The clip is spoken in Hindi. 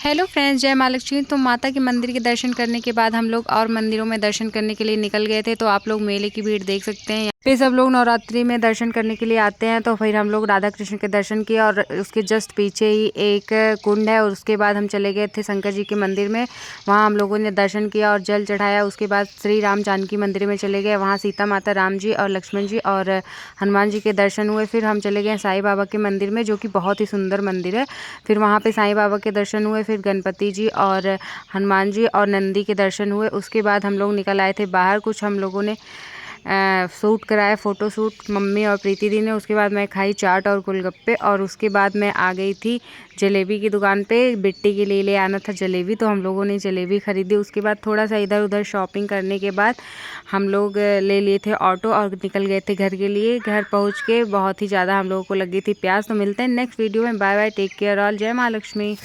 हेलो फ्रेंड्स, जय माँ लक्ष्मी। तो माता के मंदिर के दर्शन करने के बाद हम लोग और मंदिरों में दर्शन करने के लिए निकल गए थे। तो आप लोग मेले की भीड़ देख सकते हैं। पे सब लोग नवरात्रि में दर्शन करने के लिए आते हैं। तो फिर हम लोग राधा कृष्ण के दर्शन किए और उसके जस्ट पीछे ही एक कुंड है। और उसके बाद हम चले गए थे शंकर जी के मंदिर में। वहाँ हम लोगों ने दर्शन किया और जल चढ़ाया। उसके बाद श्री राम जानकी मंदिर में चले गए। वहाँ सीता माता, राम जी और लक्ष्मण जी और हनुमान जी के दर्शन हुए। फिर हम चले गए साईं बाबा के मंदिर में, जो कि बहुत ही सुंदर मंदिर है। फिर वहाँ पे साईं बाबा के दर्शन हुए। फिर गणपति जी और हनुमान जी और नंदी के दर्शन हुए। उसके बाद हम लोग निकल आए थे बाहर। कुछ हम लोगों ने शूट कराया, फ़ोटो शूट, मम्मी और प्रीति दी ने। उसके बाद मैं खाई चाट और गोलगप्पे। और उसके बाद मैं आ गई थी जलेबी की दुकान पे। बिट्टी के लिए ले आना था जलेबी, तो हम लोगों ने जलेबी ख़रीदी। उसके बाद थोड़ा सा इधर उधर शॉपिंग करने के बाद हम लोग ले लिए थे ऑटो और निकल गए थे घर के लिए। घर पहुंच के बहुत ही ज़्यादा हम लोगों को लगी थी प्यास। तो मिलते हैं नेक्स्ट वीडियो में। Bye bye, take care all, जय माँ लक्ष्मी।